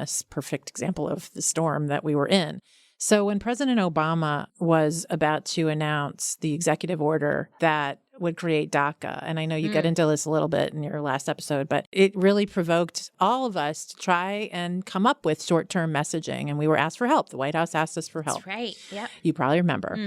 this perfect example of the storm that we were in. So when President Obama was about to announce the executive order that would create DACA, and I know you get into this a little bit in your last episode, but it really provoked all of us to try and come up with short-term messaging, and we were asked for help. The White House asked us for help. That's right. Yep. You probably remember.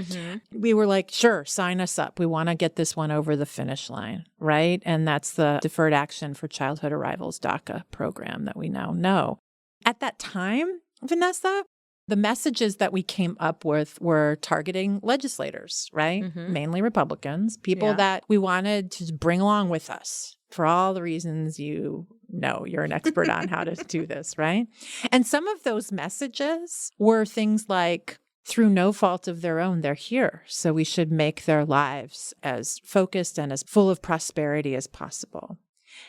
We were like, sure, sign us up. We want to get this one over the finish line, right? And that's the Deferred Action for Childhood Arrivals DACA program that we now know. At that time, Vanessa, the messages that we came up with were targeting legislators, right? Mainly Republicans, people that we wanted to bring along with us for all the reasons you know. You're an expert on how to do this, right? And some of those messages were things like, through no fault of their own, they're here. So we should make their lives as focused and as full of prosperity as possible.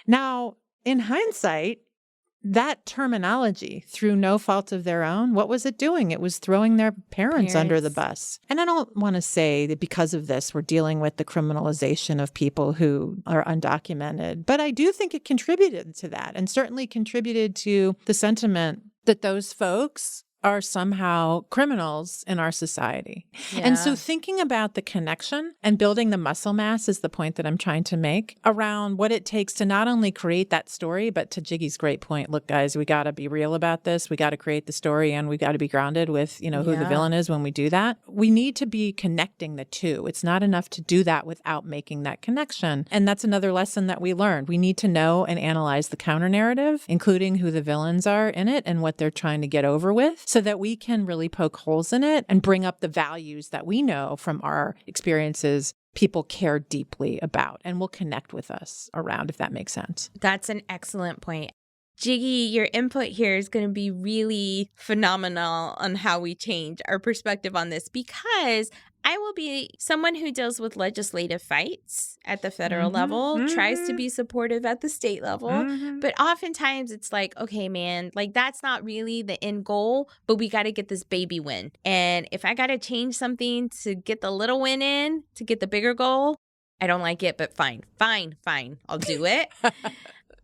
Now, in hindsight, that terminology, through no fault of their own, what was it doing? It was throwing their parents under the bus. And I don't want to say that because of this, we're dealing with the criminalization of people who are undocumented, but I do think it contributed to that, and certainly contributed to the sentiment that those folks are somehow criminals in our society. Yeah. And so thinking about the connection and building the muscle mass is the point that I'm trying to make around what it takes to not only create that story, but to Jiggy's great point, look, guys, we got to be real about this. We got to create the story, and we got to be grounded with, who the villain is when we do that. We need to be connecting the two. It's not enough to do that without making that connection. And that's another lesson that we learned. We need to know and analyze the counter narrative, including who the villains are in it and what they're trying to get over with, so that we can really poke holes in it and bring up the values that we know from our experiences people care deeply about and will connect with us around, if that makes sense. That's an excellent point. Jiggy, your input here is going to be really phenomenal on how we change our perspective on this, because I will be someone who deals with legislative fights at the federal level, tries to be supportive at the state level. But oftentimes it's like, okay, man, like that's not really the end goal, but we got to get this baby win. And if I got to change something to get the little win in, to get the bigger goal, I don't like it, but fine. I'll do it.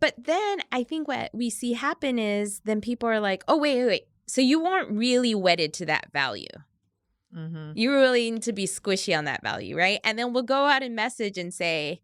But then I think what we see happen is then people are like, oh, wait. So you weren't really wedded to that value. You really need to be squishy on that value, right? And then we'll go out and message and say,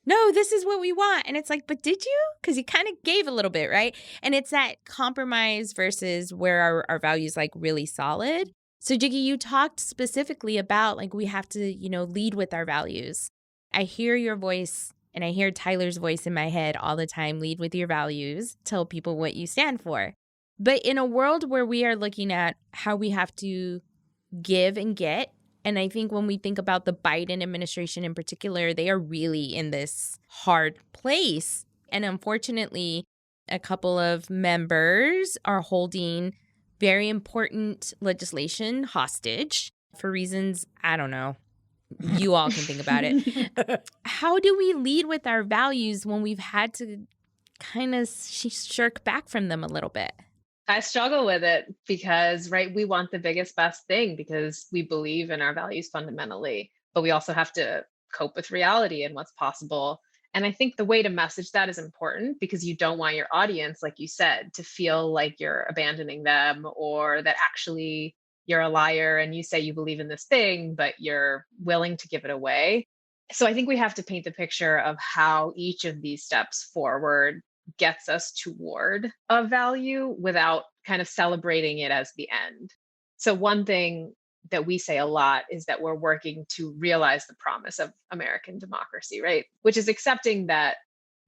no, this is what we want. And it's like, but did you? Because you kind of gave a little bit, right? And it's that compromise versus where our values like really solid. So Jiggy, you talked specifically about like we have to, lead with our values. I hear your voice and I hear Tyler's voice in my head all the time. Lead with your values. Tell people what you stand for. But in a world where we are looking at how we have to give and get, and I think when we think about the Biden administration in particular, they are really in this hard place. And unfortunately, a couple of members are holding very important legislation hostage for reasons, I don't know. You all can think about it. How do we lead with our values when we've had to kind of shirk back from them a little bit? I struggle with it because, right, we want the biggest, best thing because we believe in our values fundamentally, but we also have to cope with reality and what's possible. And I think the way to message that is important because you don't want your audience, like you said, to feel like you're abandoning them or that actually you're a liar and you say you believe in this thing, but you're willing to give it away. So I think we have to paint the picture of how each of these steps forward gets us toward a value without kind of celebrating it as the end. So one thing that we say a lot is that we're working to realize the promise of American democracy, right? Which is accepting that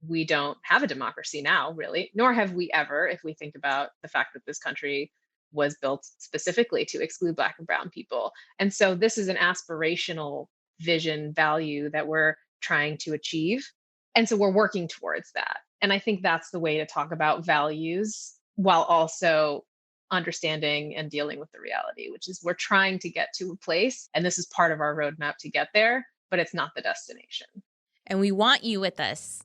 we don't have a democracy now, really, nor have we ever, if we think about the fact that this country was built specifically to exclude Black and Brown people. And so this is an aspirational vision, value that we're trying to achieve. And so we're working towards that. And I think that's the way to talk about values while also understanding and dealing with the reality, which is we're trying to get to a place, and this is part of our roadmap to get there, but it's not the destination. And we want you with us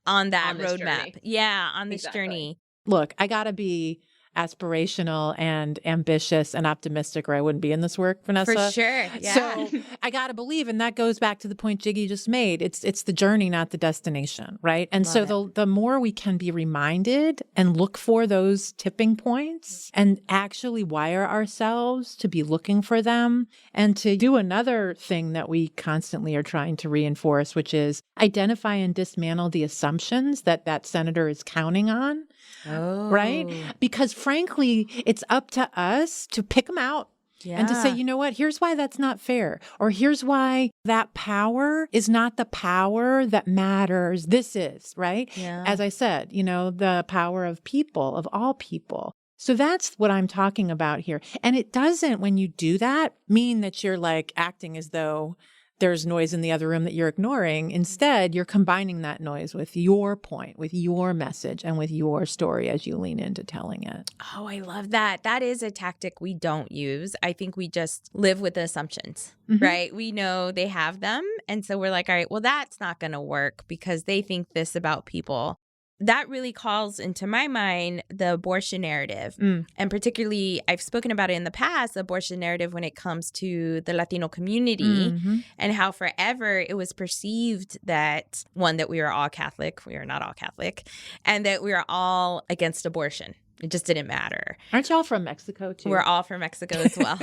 on that roadmap. Journey. Yeah, on this journey. Look, I got to be aspirational and ambitious and optimistic, or I wouldn't be in this work, Vanessa. For sure. Yeah. So I got to believe, and that goes back to the point Jiggy just made. It's the journey, not the destination, right? And so the more we can be reminded and look for those tipping points and actually wire ourselves to be looking for them, and to do another thing that we constantly are trying to reinforce, which is identify and dismantle the assumptions that that senator is counting on. Oh. Right? Because frankly, it's up to us to pick them out and to say, you know what, here's why that's not fair. Or here's why that power is not the power that matters. This is, right? Yeah. As I said, the power of people, of all people. So that's what I'm talking about here. And it doesn't, when you do that, mean that you're like acting as though there's noise in the other room that you're ignoring. Instead, you're combining that noise with your point, with your message, and with your story as you lean into telling it. Oh, I love that. That is a tactic we don't use. I think we just live with the assumptions, right? We know they have them. And so we're like, all right, well, that's not going to work because they think this about people. That really calls into my mind the abortion narrative. And particularly, I've spoken about it in the past, the abortion narrative when it comes to the Latino community and how forever it was perceived that, one, that we are all Catholic. We are not all Catholic. And that we are all against abortion. It just didn't matter. Aren't y'all from Mexico, too? We're all from Mexico as well.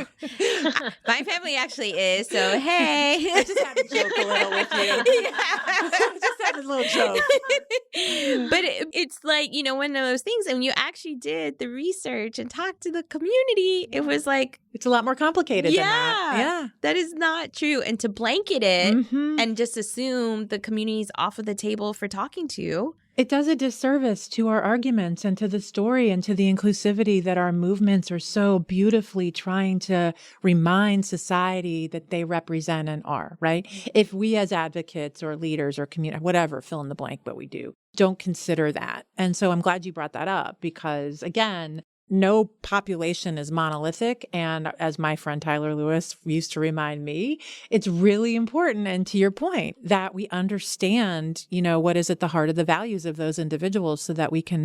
My family actually is, so hey. I just had to joke a little with you. Yeah. I just had a little joke. But it's like, one of those things. And when you actually did the research and talked to the community, it was like. It's a lot more complicated than that. Yeah. That is not true. And to blanket it and just assume the community's off of the table for talking to. It does a disservice to our arguments and to the story and to the inclusivity that our movements are so beautifully trying to remind society that they represent and are, right? If we as advocates or leaders or community, whatever, fill in the blank, but we don't consider that. And so I'm glad you brought that up because, again, no population is monolithic. And as my friend Tyler Lewis used to remind me, it's really important. And to your point, that we understand, what is at the heart of the values of those individuals so that we can